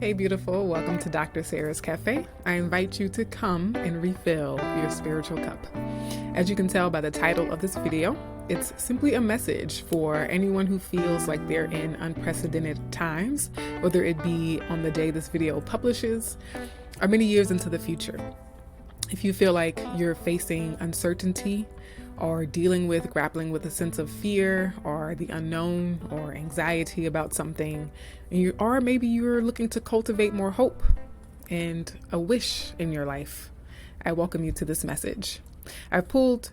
Hey beautiful, welcome to Dr. Sarah's Café. I invite you to come and refill your spiritual cup. As you can tell by the title of this video, it's simply a message for anyone who feels like they're in unprecedented times, whether it be on the day this video publishes or many years into the future. If you feel like you're facing uncertainty or grappling with a sense of fear or the unknown or anxiety about something, or maybe you're looking to cultivate more hope and a wish in your life, I welcome you to this message. I've pulled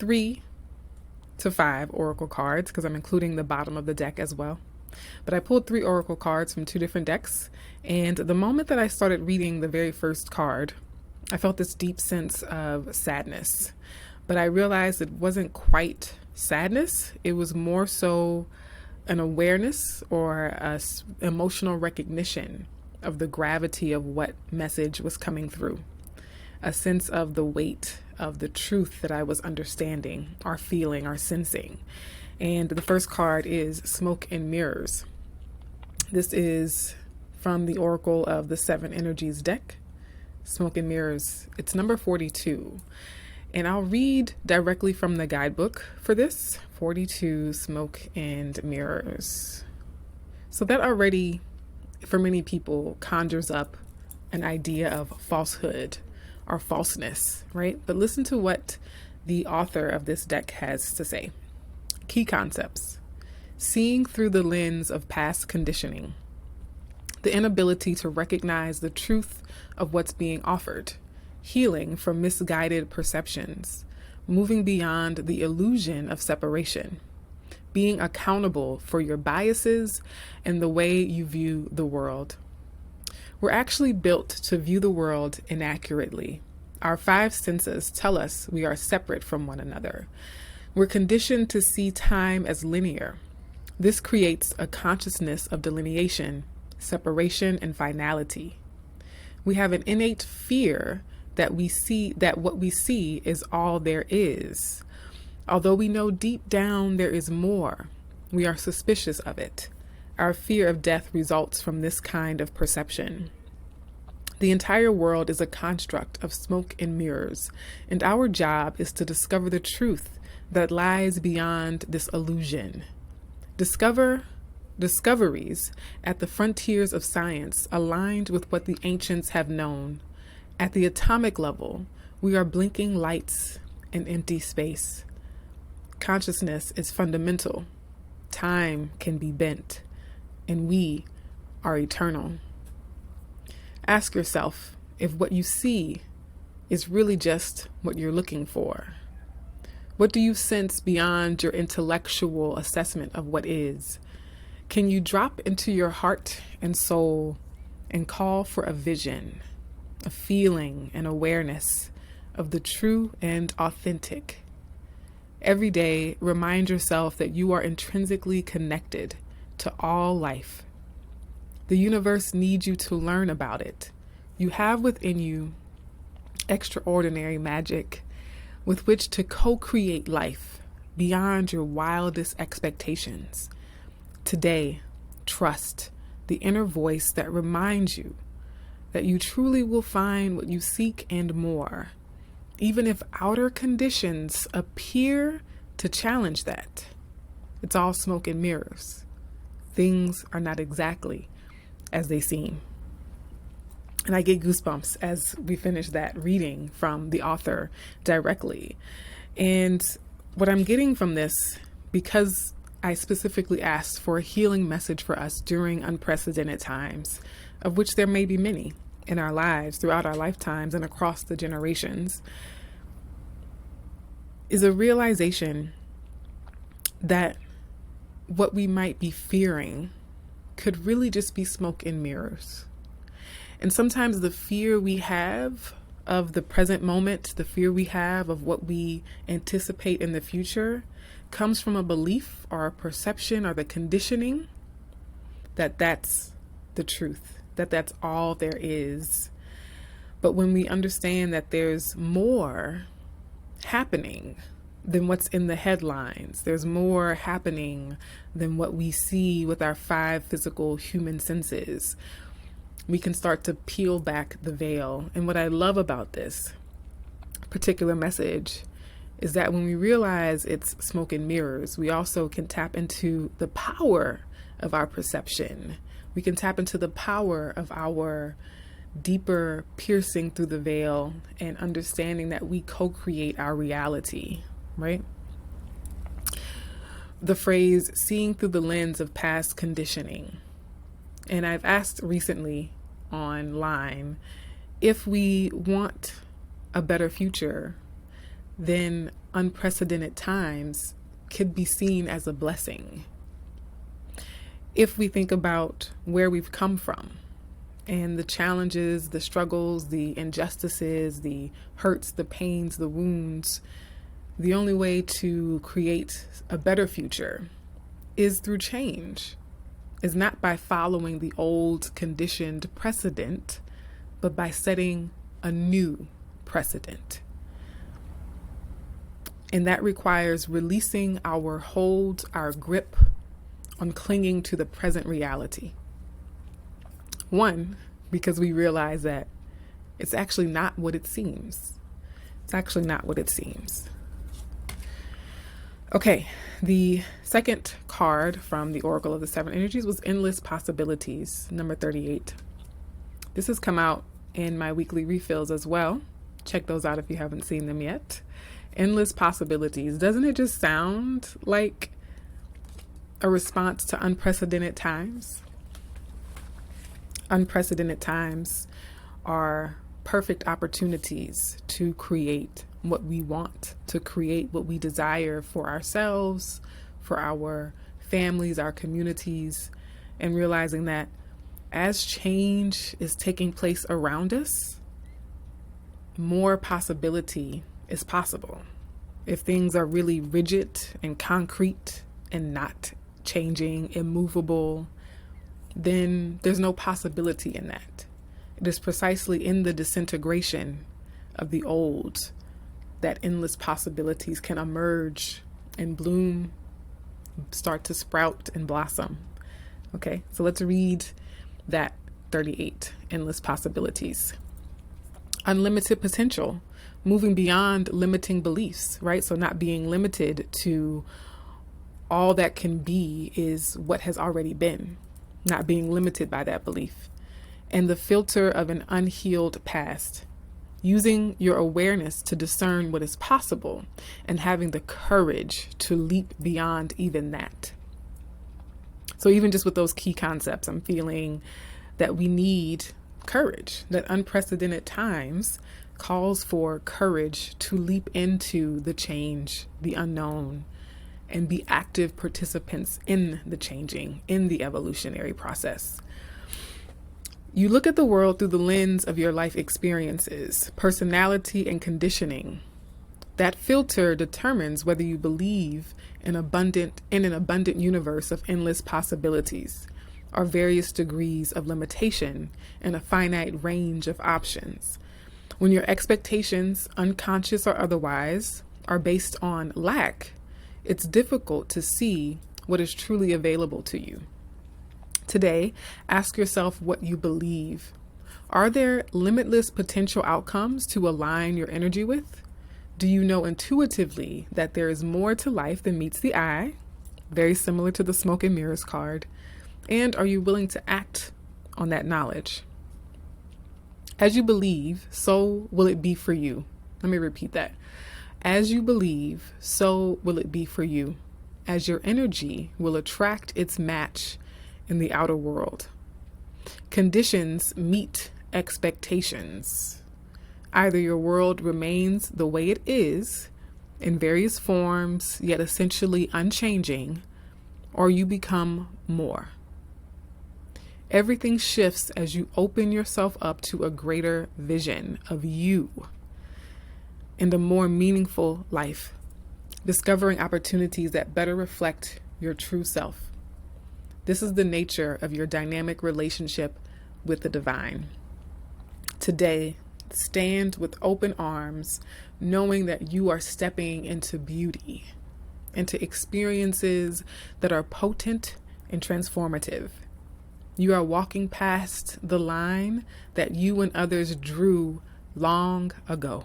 3 to 5 oracle cards because I'm including the bottom of the deck as well. But I pulled 3 oracle cards from 2 different decks, and the moment that I started reading the very first card, I felt this deep sense of sadness. But I realized it wasn't quite sadness. It was more so an awareness or a emotional recognition of the gravity of what message was coming through. A sense of the weight of the truth that I was understanding or feeling or sensing. And the first card is Smoke and Mirrors. This is from the Oracle of the 7 Energies deck. Smoke and Mirrors. It's number 42. And I'll read directly from the guidebook for this, 42, Smoke and Mirrors. So that already, for many people, conjures up an idea of falsehood or falseness, right? But listen to what the author of this deck has to say. Key concepts: seeing through the lens of past conditioning, the inability to recognize the truth of what's being offered, healing from misguided perceptions, moving beyond the illusion of separation, being accountable for your biases and the way you view the world. We're actually built to view the world inaccurately. Our 5 senses tell us we are separate from one another. We're conditioned to see time as linear. This creates a consciousness of delineation, separation, and finality. We have an innate fear that what we see is all there is. Although we know deep down there is more, we are suspicious of it. Our fear of death results from this kind of perception. The entire world is a construct of smoke and mirrors, and our job is to discover the truth that lies beyond this illusion. Discoveries at the frontiers of science aligned with what the ancients have known. At the atomic level, we are blinking lights in empty space. Consciousness is fundamental. Time can be bent, and we are eternal. Ask yourself if what you see is really just what you're looking for. What do you sense beyond your intellectual assessment of what is? Can you drop into your heart and soul and call for a vision, a feeling, an awareness of the true and authentic? Every day, remind yourself that you are intrinsically connected to all life. The universe needs you to learn about it. You have within you extraordinary magic with which to co-create life beyond your wildest expectations. Today, trust the inner voice that reminds you that you truly will find what you seek and more, even if outer conditions appear to challenge that. It's all smoke and mirrors. Things are not exactly as they seem. And I get goosebumps as we finish that reading from the author directly. And what I'm getting from this, because I specifically asked for a healing message for us during unprecedented times, of which there may be many in our lives, throughout our lifetimes and across the generations, is a realization that what we might be fearing could really just be smoke and mirrors. And sometimes the fear we have of the present moment, the fear we have of what we anticipate in the future, comes from a belief or a perception or the conditioning that that's the truth, that that's all there is. But when we understand that there's more happening than what's in the headlines, there's more happening than what we see with our 5 physical human senses, we can start to peel back the veil. And what I love about this particular message is that when we realize it's smoke and mirrors, we also can tap into the power of our perception. We can tap into the power of our deeper piercing through the veil and understanding that we co-create our reality, right? The phrase seeing through the lens of past conditioning. And I've asked recently online, if we want a better future, then unprecedented times could be seen as a blessing. If we think about where we've come from and the challenges, the struggles, the injustices, the hurts, the pains, the wounds, the only way to create a better future is through change. Is not by following the old conditioned precedent, but by setting a new precedent. And that requires releasing our hold, our grip on clinging to the present reality. One, because we realize that it's actually not what it seems. It's actually not what it seems. Okay, the second card from the Oracle of the Seven Energies was Endless Possibilities, number 38. This has come out in my weekly refills as well. Check those out if you haven't seen them yet. Endless Possibilities. Doesn't it just sound like a response to unprecedented times? Unprecedented times are perfect opportunities to create what we want, to create what we desire for ourselves, for our families, our communities, and realizing that as change is taking place around us, more possibility is possible. If things are really rigid and concrete and not changing, immovable, then there's no possibility in that. It is precisely in the disintegration of the old that endless possibilities can emerge and bloom, start to sprout and blossom. Okay, so let's read that 38, Endless Possibilities. Unlimited potential, moving beyond limiting beliefs, right? So not being limited to all that can be is what has already been, not being limited by that belief. And the filter of an unhealed past, using your awareness to discern what is possible and having the courage to leap beyond even that. So even just with those key concepts, I'm feeling that we need courage, that unprecedented times calls for courage to leap into the change, the unknown, and be active participants in the changing, in the evolutionary process. You look at the world through the lens of your life experiences, personality, and conditioning. That filter determines whether you believe in an abundant universe of endless possibilities, or various degrees of limitation and a finite range of options. When your expectations, unconscious or otherwise, are based on lack, it's difficult to see what is truly available to you. Today, ask yourself what you believe. Are there limitless potential outcomes to align your energy with? Do you know intuitively that there is more to life than meets the eye? Very similar to the smoke and mirrors card. And are you willing to act on that knowledge? As you believe, so will it be for you. Let me repeat that. As you believe, so will it be for you, as your energy will attract its match in the outer world. Conditions meet expectations. Either your world remains the way it is, in various forms, yet essentially unchanging, or you become more. Everything shifts as you open yourself up to a greater vision of you and a more meaningful life, discovering opportunities that better reflect your true self. This is the nature of your dynamic relationship with the divine. Today, stand with open arms, knowing that you are stepping into beauty, into experiences that are potent and transformative. You are walking past the line that you and others drew long ago,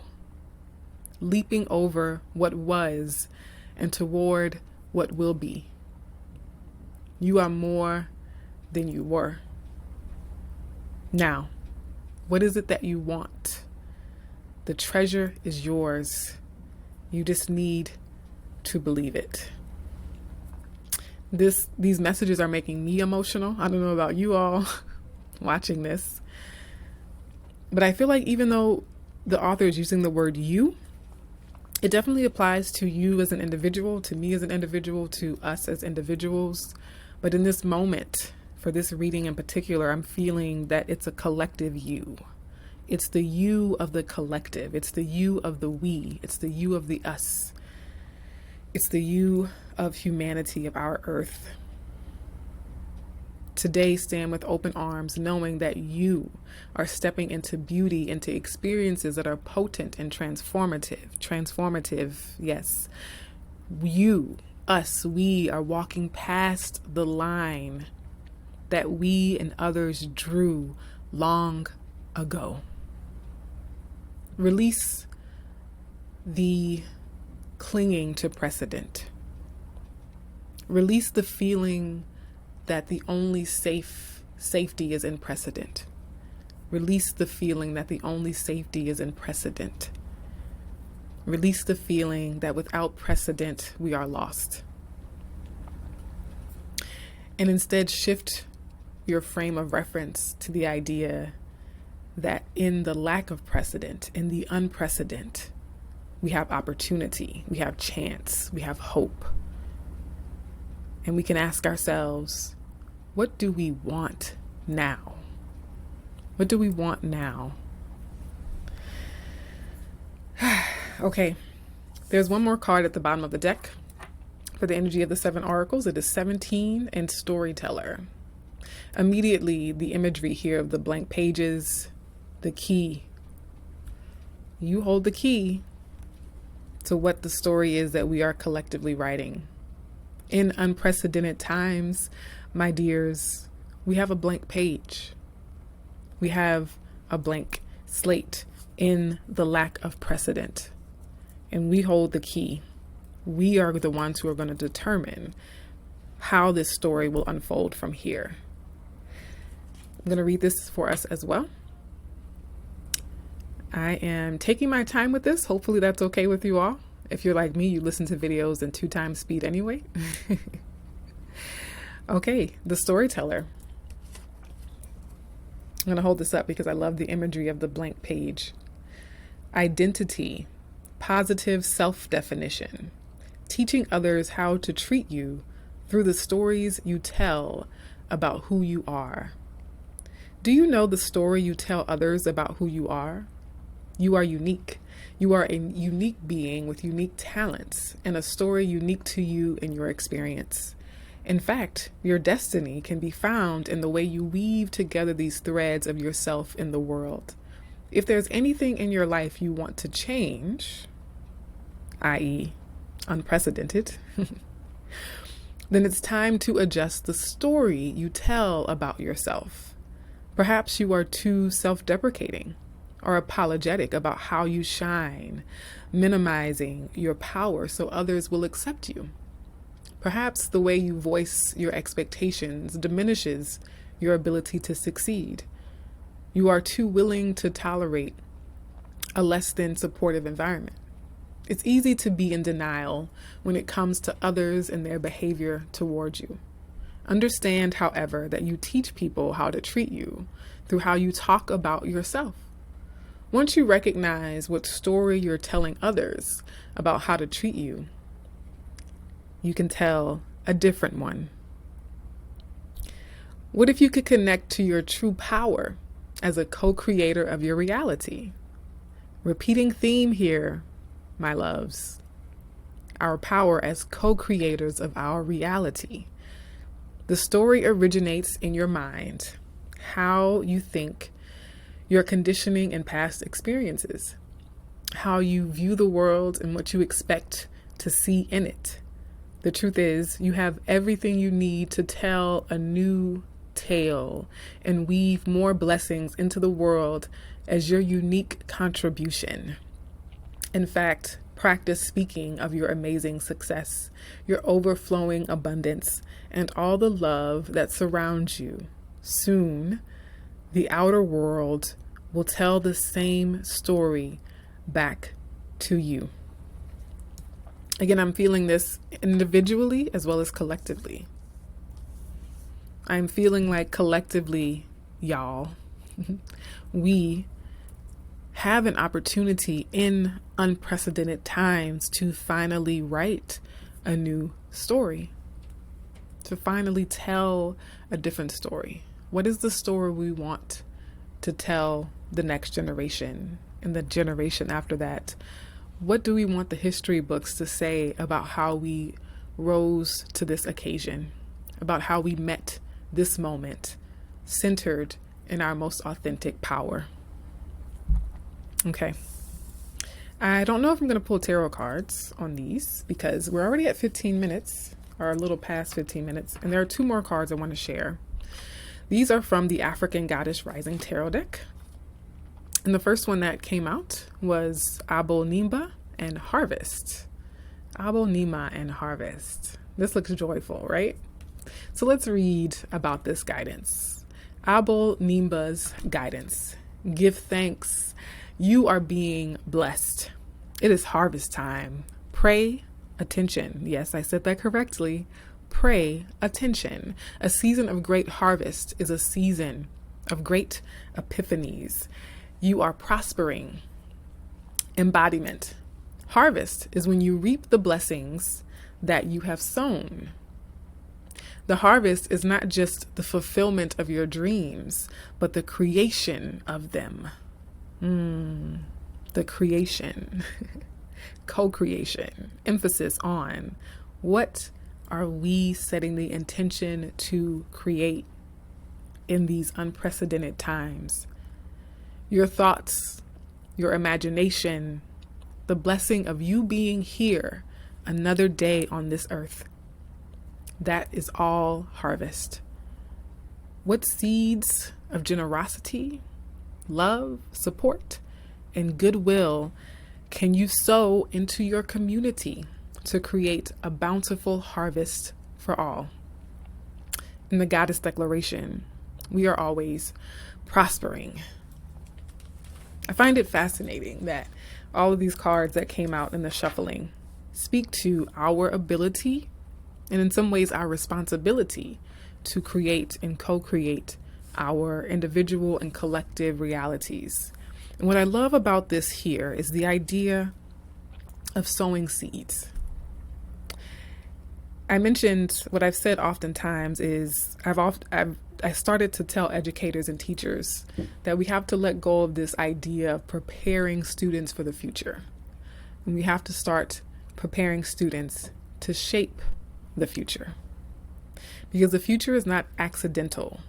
leaping over what was and toward what will be. You are more than you were. Now, what is it that you want? The treasure is yours. You just need to believe it. These messages are making me emotional. I don't know about you all watching this, but I feel like even though the author is using the word you, it definitely applies to you as an individual, to me as an individual, to us as individuals. But in this moment, for this reading in particular, I'm feeling that it's a collective you. It's the you of the collective. It's the you of the we. It's the you of the us. It's the you of humanity, of our earth. Today, stand with open arms, knowing that you are stepping into beauty, into experiences that are potent and transformative. Transformative, yes. You, us, we are walking past the line that we and others drew long ago. Release the clinging to precedent. Release the feeling that the only safety is in precedent. Release the feeling that the only safety is in precedent. Release the feeling that without precedent, we are lost. And instead shift your frame of reference to the idea that in the lack of precedent, in the unprecedented, we have opportunity, we have chance, we have hope. And we can ask ourselves, what do we want now? What do we want now? Okay, there's one more card at the bottom of the deck for the energy of the 7 oracles. It is 17 and Storyteller. Immediately, the imagery here of the blank pages, the key. You hold the key to what the story is that we are collectively writing. In unprecedented times, my dears, we have a blank page. We have a blank slate in the lack of precedent. And we hold the key. We are the ones who are going to determine how this story will unfold from here. I'm going to read this for us as well. I am taking my time with this. Hopefully that's okay with you all. If you're like me, you listen to videos in 2 times speed anyway. Okay, the Storyteller. I'm going to hold this up because I love the imagery of the blank page. Identity, positive self-definition, teaching others how to treat you through the stories you tell about who you are. Do you know the story you tell others about who you are? You are unique. You are a unique being with unique talents and a story unique to you and your experience. In fact, your destiny can be found in the way you weave together these threads of yourself in the world. If there's anything in your life you want to change, i.e., unprecedented, then it's time to adjust the story you tell about yourself. Perhaps you are too self-deprecating or apologetic about how you shine, minimizing your power so others will accept you. Perhaps the way you voice your expectations diminishes your ability to succeed. You are too willing to tolerate a less than supportive environment. It's easy to be in denial when it comes to others and their behavior towards you. Understand, however, that you teach people how to treat you through how you talk about yourself. Once you recognize what story you're telling others about how to treat you, you can tell a different one. What if you could connect to your true power as a co-creator of your reality? Repeating theme here, my loves. Our power as co-creators of our reality. The story originates in your mind, how you think, your conditioning and past experiences, how you view the world and what you expect to see in it. The truth is, you have everything you need to tell a new tale and weave more blessings into the world as your unique contribution. In fact, practice speaking of your amazing success, your overflowing abundance, and all the love that surrounds you. Soon, the outer world will tell the same story back to you. Again, I'm feeling this individually as well as collectively. I'm feeling like collectively, y'all, we have an opportunity in unprecedented times to finally write a new story, to finally tell a different story. What is the story we want to tell the next generation and the generation after that? What do we want the history books to say about how we rose to this occasion, about how we met this moment, centered in our most authentic power? Okay. I don't know if I'm going to pull tarot cards on these because we're already at 15 minutes, or a little past 15 minutes, and there are two more cards I want to share. These are from the African Goddess Rising Tarot deck. And the first one that came out was Abo Nimba and Harvest. Abo Nima and Harvest. This looks joyful, right? So let's read about this guidance. Abo Nimba's guidance. Give thanks. You are being blessed. It is harvest time. Pray attention. Yes, I said that correctly. Pray attention. A season of great harvest is a season of great epiphanies. You are prospering. Embodiment. Harvest is when you reap the blessings that you have sown. The harvest is not just the fulfillment of your dreams, but the creation of them. The creation. Co-creation. Emphasis on what are we setting the intention to create in these unprecedented times. Your thoughts, your imagination, the blessing of you being here another day on this earth. That is all harvest. What seeds of generosity, love, support, and goodwill can you sow into your community to create a bountiful harvest for all? In the Goddess Declaration, we are always prospering. I find it fascinating that all of these cards that came out in the shuffling speak to our ability and in some ways our responsibility to create and co-create our individual and collective realities. And what I love about this here is the idea of sowing seeds. I mentioned what I've said oftentimes is I started to tell educators and teachers that we have to let go of this idea of preparing students for the future. And we have to start preparing students to shape the future. Because the future is not accidental.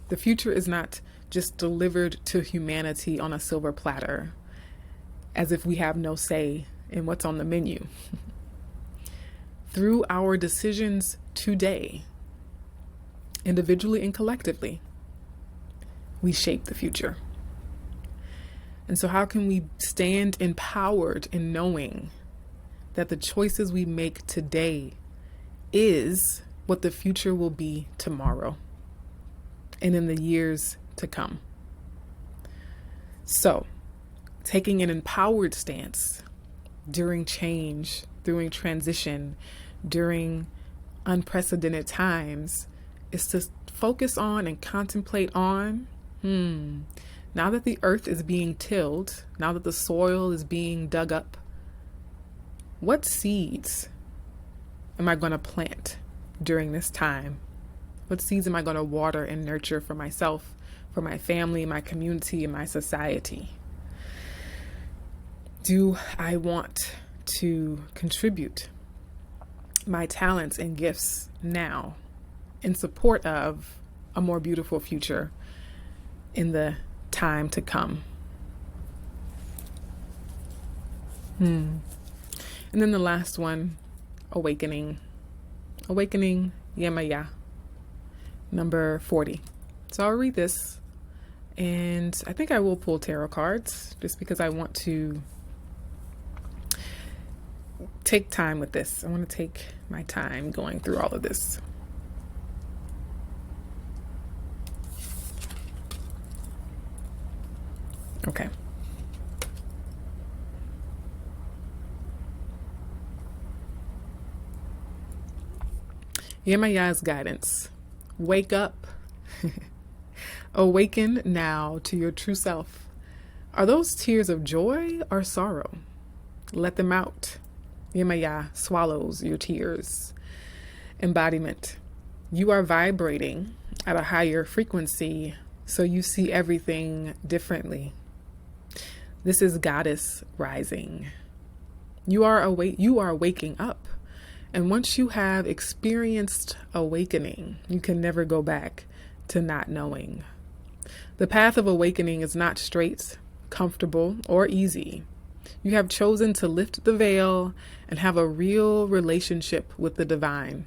The future is not just delivered to humanity on a silver platter, as if we have no say in what's on the menu. Through our decisions today, individually and collectively, we shape the future. And so how can we stand empowered in knowing that the choices we make today is what the future will be tomorrow and in the years to come? So, taking an empowered stance during change, during transition, during unprecedented times is to focus on and contemplate on, now that the earth is being tilled, now that the soil is being dug up, what seeds am I going to plant during this time? What seeds am I going to water and nurture for myself, for my family, my community, and my society? Do I want to contribute my talents and gifts now in support of a more beautiful future in the time to come? And then the last one, awakening. Awakening, Yemaya. number 40. So I'll read this, and I think I will pull tarot cards just because I want to take time with this. I want to take my time going through all of this. Okay. Yemaya's guidance. Wake up. Awaken now to your true self. Are those tears of joy or sorrow? Let them out. Yemaya swallows your tears. Embodiment. You are vibrating at a higher frequency, so you see everything differently. This is Goddess rising. You are waking up. And once you have experienced awakening, you can never go back to not knowing. The path of awakening is not straight, comfortable, or easy. You have chosen to lift the veil and have a real relationship with the divine.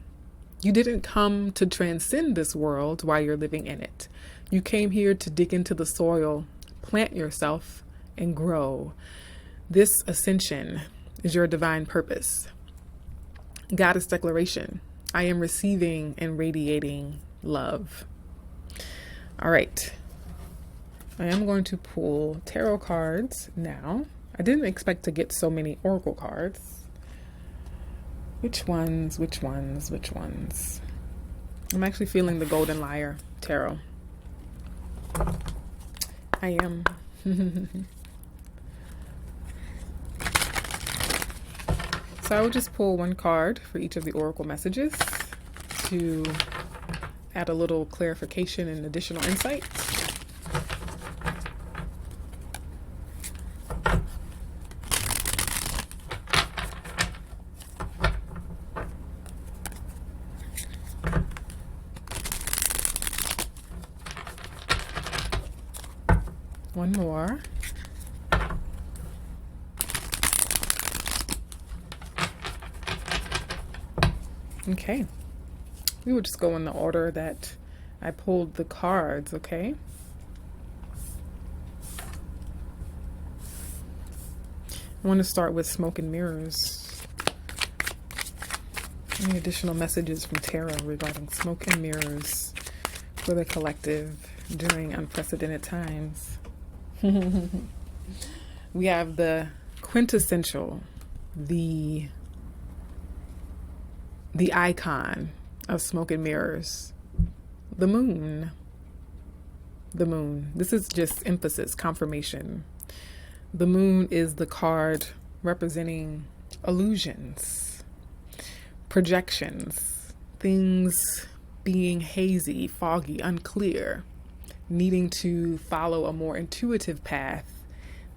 You didn't come to transcend this world while you're living in it. You came here to dig into the soil, plant yourself, and grow. This ascension is your divine purpose. Goddess declaration. I am receiving and radiating love. All right. I am going to pull tarot cards now. I didn't expect to get so many oracle cards. Which ones? I'm actually feeling the Golden Liar tarot. I am. So I will just pull one card for each of the oracle messages to add a little clarification and additional insight. One more. Okay, we will just go in the order that I pulled the cards, okay? I want to start with smoke and mirrors. Any additional messages from tarot regarding smoke and mirrors for the collective during unprecedented times? We have the quintessential, the icon of smoke and mirrors, the moon. The moon. This is just emphasis, confirmation. The moon is the card representing illusions, projections, things being hazy, foggy, unclear, needing to follow a more intuitive path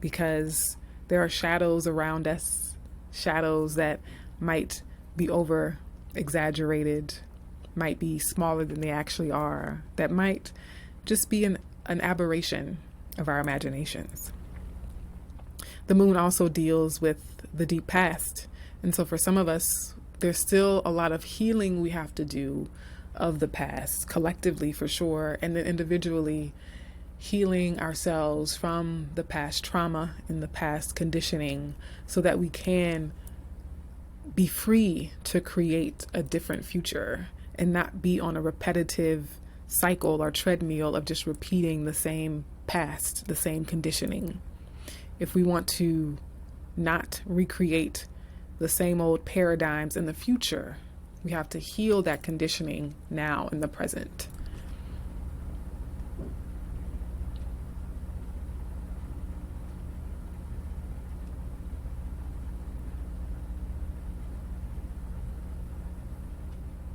because there are shadows around us, shadows that might be over exaggerated, might be smaller than they actually are, that might just be an aberration of our imaginations. The moon also deals with the deep past. And so for some of us, there's still a lot of healing we have to do of the past, collectively for sure, and then individually healing ourselves from the past trauma and the past conditioning so that we can be free to create a different future and not be on a repetitive cycle or treadmill of just repeating the same past, the same conditioning. If we want to not recreate the same old paradigms in the future, we have to heal that conditioning now in the present.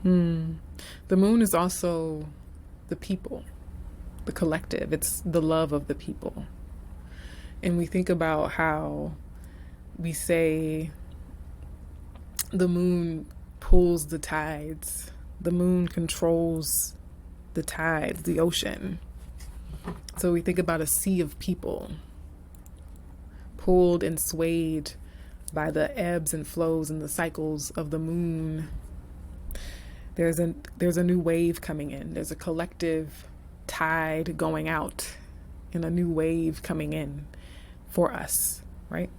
The moon is also the people, the collective. It's the love of the people. And we think about how we say the moon pulls the tides. The moon controls the tides, the ocean. So we think about a sea of people pulled and swayed by the ebbs and flows and the cycles of the moon. There's a new wave coming in. There's a collective tide going out and a new wave coming in for us, right?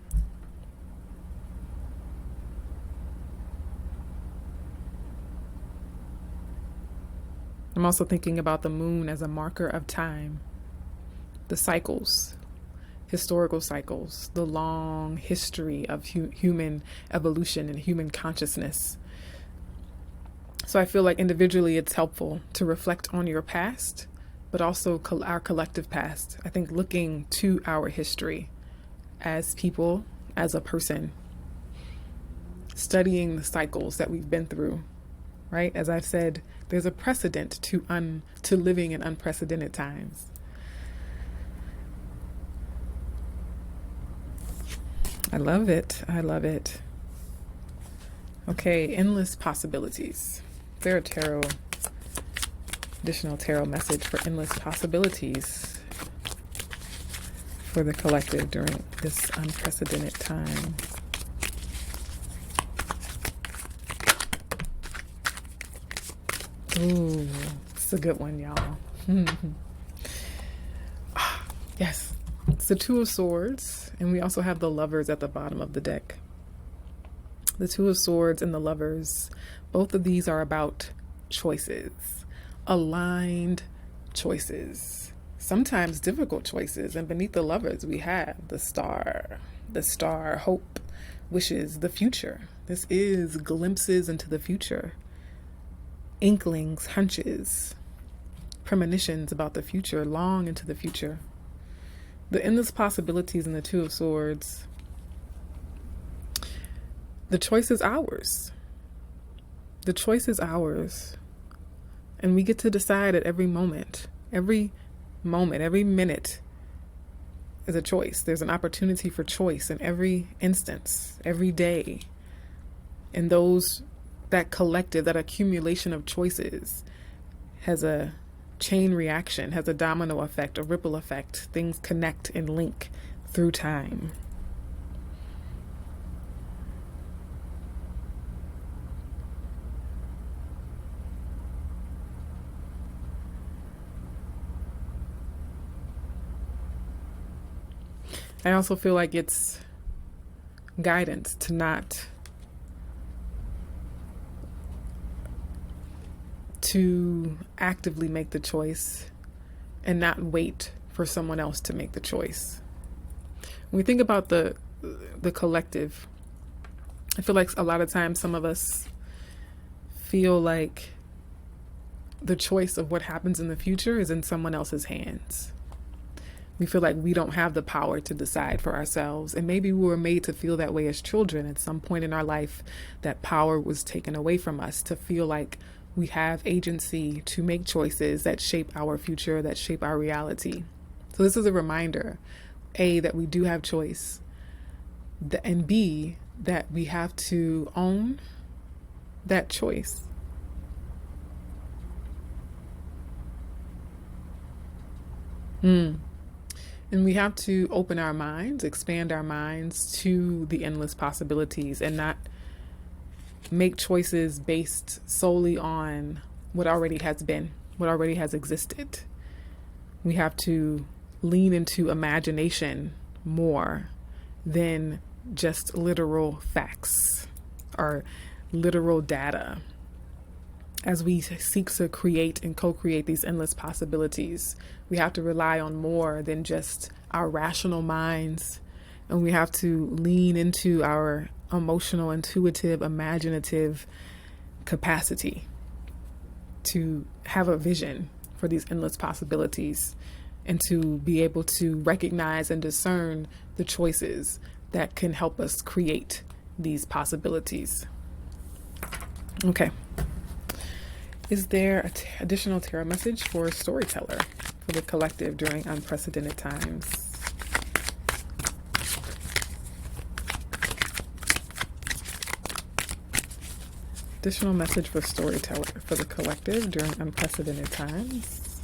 I'm also thinking about the moon as a marker of time, the cycles, historical cycles, the long history of human evolution and human consciousness. So I feel like individually it's helpful to reflect on your past, but also our collective past. I think looking to our history as people, as a person, studying the cycles that we've been through, right? As I've said, there's a precedent to living in unprecedented times. I love it. I love it. Okay, endless possibilities. Is there a additional tarot message for endless possibilities for the collective during this unprecedented time? Ooh, it's a good one, y'all. Yes, it's the Two of Swords, and we also have the Lovers at the bottom of the deck. The Two of Swords and the Lovers, both of these are about choices, aligned choices, sometimes difficult choices. And beneath the Lovers, we have the star, hope, wishes, the future. This is glimpses into the future, inklings, hunches, premonitions about the future, long into the future. The endless possibilities in the Two of Swords. The choice is ours. The choice is ours. And we get to decide at every moment, every minute is a choice. There's an opportunity for choice in every instance, every day. And that collective, that accumulation of choices has a chain reaction, has a domino effect, a ripple effect. Things connect and link through time. I also feel like it's guidance to actively make the choice and not wait for someone else to make the choice. When we think about the collective, I feel like a lot of times some of us feel like the choice of what happens in the future is in someone else's hands. We feel like we don't have the power to decide for ourselves. And maybe we were made to feel that way as children. At some point in our life, that power was taken away from us to feel like we have agency to make choices that shape our future, that shape our reality. So this is a reminder, A, that we do have choice, and B, that we have to own that choice. And we have to open our minds, expand our minds to the endless possibilities and not make choices based solely on what already has been, what already has existed. We have to lean into imagination more than just literal facts or literal data. As we seek to create and co-create these endless possibilities, we have to rely on more than just our rational minds, and we have to lean into our emotional, intuitive, imaginative capacity to have a vision for these endless possibilities and to be able to recognize and discern the choices that can help us create these possibilities. Okay. Is there an additional tarot message for storyteller for the collective during unprecedented times? Additional message for storyteller for the collective during unprecedented times.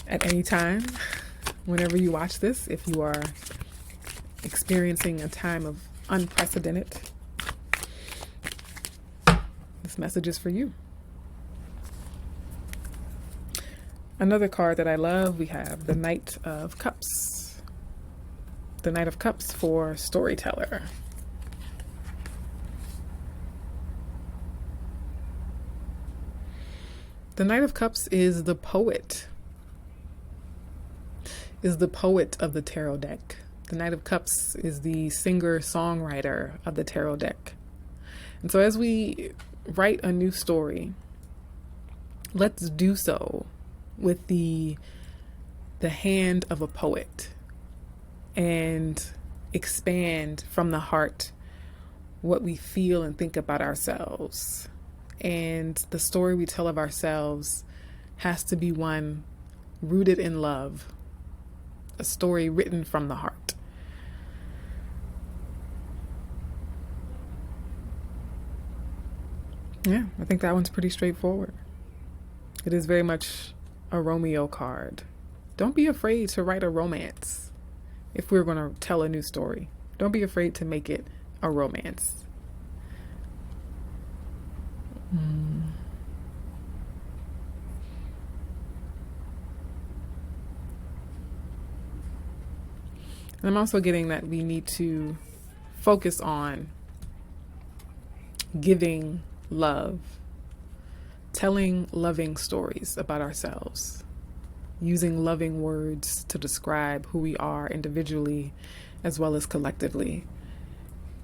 At any time, whenever you watch this, if you are experiencing a time of unprecedented, this message is for you. Another card that I love, we have the Knight of Cups. The Knight of Cups for storyteller. The Knight of Cups is the poet. Is the poet of the tarot deck. The Knight of Cups is the singer-songwriter of the tarot deck. And so as we write a new story, let's do so with the hand of a poet and expand from the heart what we feel and think about ourselves. And the story we tell of ourselves has to be one rooted in love, a story written from the heart. Yeah, I think that one's pretty straightforward. It is very much a Romeo card. Don't be afraid to write a romance if we're going to tell a new story. Don't be afraid to make it a romance. And I'm also getting that we need to focus on giving love, telling loving stories about ourselves, using loving words to describe who we are individually as well as collectively,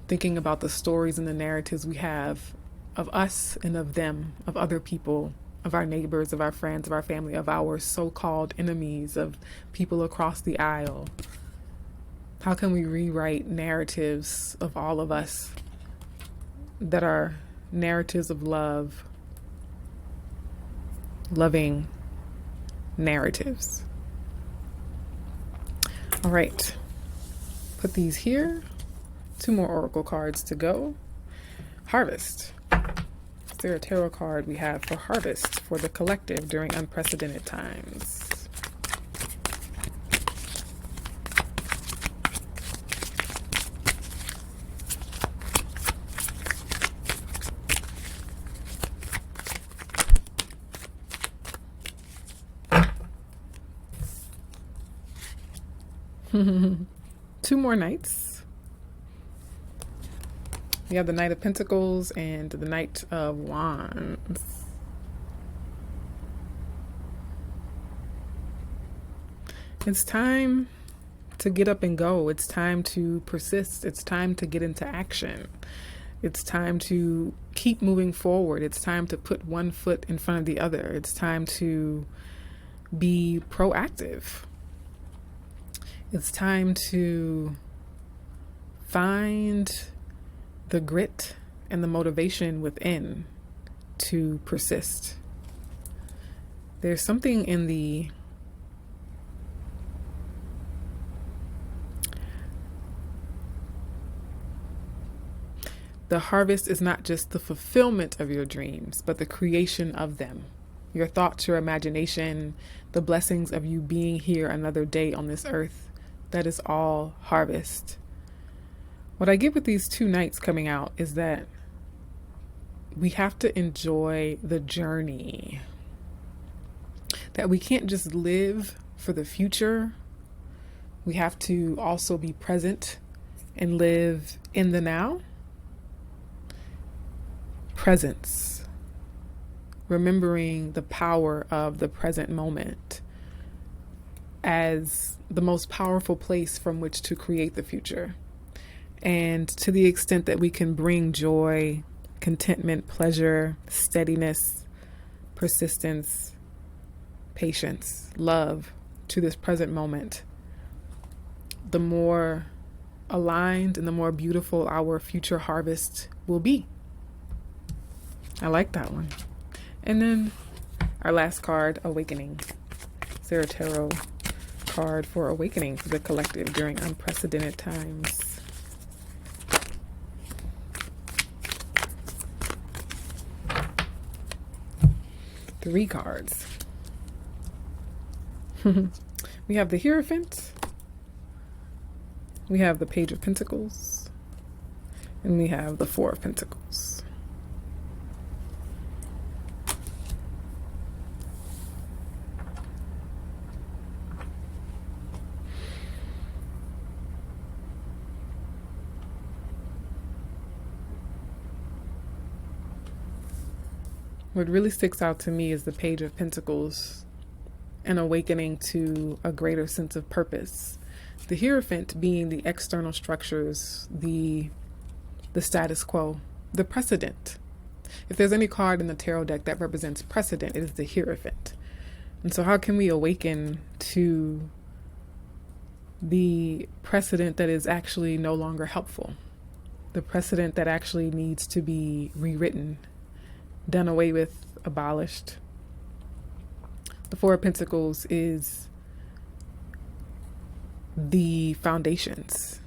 thinking about the stories and the narratives we have of us and of them, of other people, of our neighbors, of our friends, of our family, of our so-called enemies, of people across the aisle. How can we rewrite narratives of all of us that are narratives of love, loving narratives? All right, put these here. 2 more oracle cards to go. Harvest. Is there a tarot card we have for harvest for the collective during unprecedented times? Two more knights. We have the Knight of Pentacles and the Knight of Wands. It's time to get up and go. It's time to persist. It's time to get into action. It's time to keep moving forward. It's time to put one foot in front of the other. It's time to be proactive. It's time to find the grit and the motivation within to persist. There's something in the harvest is not just the fulfillment of your dreams, but the creation of them. Your thoughts, your imagination, the blessings of you being here another day on this earth. That is all harvest. What I get with these 2 knights coming out is that we have to enjoy the journey. That we can't just live for the future. We have to also be present and live in the now. Presence. Remembering the power of the present moment as the most powerful place from which to create the future. And to the extent that we can bring joy, contentment, pleasure, steadiness, persistence, patience, love to this present moment, the more aligned and the more beautiful our future harvest will be. I like that one. And then our last card, Awakening. Is there a tarot card for awakening for the collective during unprecedented times? Three cards. We have the Hierophant, we have the Page of Pentacles, and we have the Four of Pentacles. what really sticks out to me is the Page of Pentacles, an awakening to a greater sense of purpose. The Hierophant being the external structures, the status quo, the precedent. If there's any card in the tarot deck that represents precedent, it is the Hierophant. And so how can we awaken to the precedent that is actually no longer helpful? The precedent that actually needs to be rewritten, done away with, abolished. The Four of Pentacles is the foundations,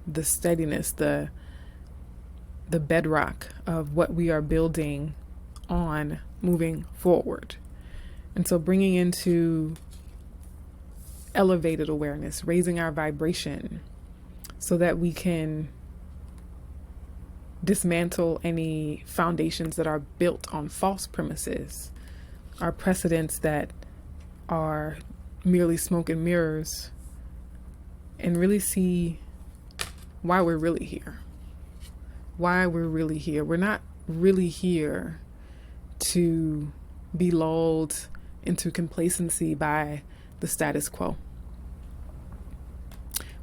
the steadiness, the bedrock of what we are building on moving forward. And so bringing into elevated awareness, raising our vibration so that we can dismantle any foundations that are built on false premises, our precedents that are merely smoke and mirrors, and really see why we're really here. Why we're really here. We're not really here to be lulled into complacency by the status quo.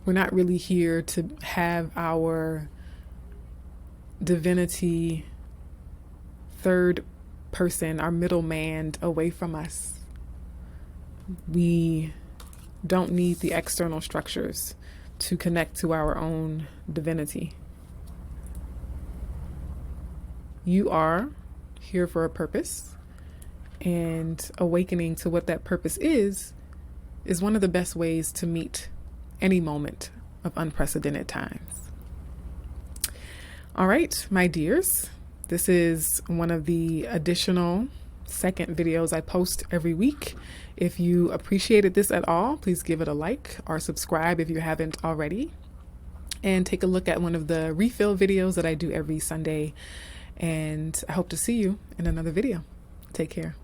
We're not really here to have our divinity, third person, our middleman away from us. We don't need the external structures to connect to our own divinity. You are here for a purpose, and awakening to what that purpose is one of the best ways to meet any moment of unprecedented times. All right, my dears, this is one of the additional second videos I post every week. If you appreciated this at all, please give it a like or subscribe if you haven't already. And take a look at one of the refill videos that I do every Sunday. And I hope to see you in another video. Take care.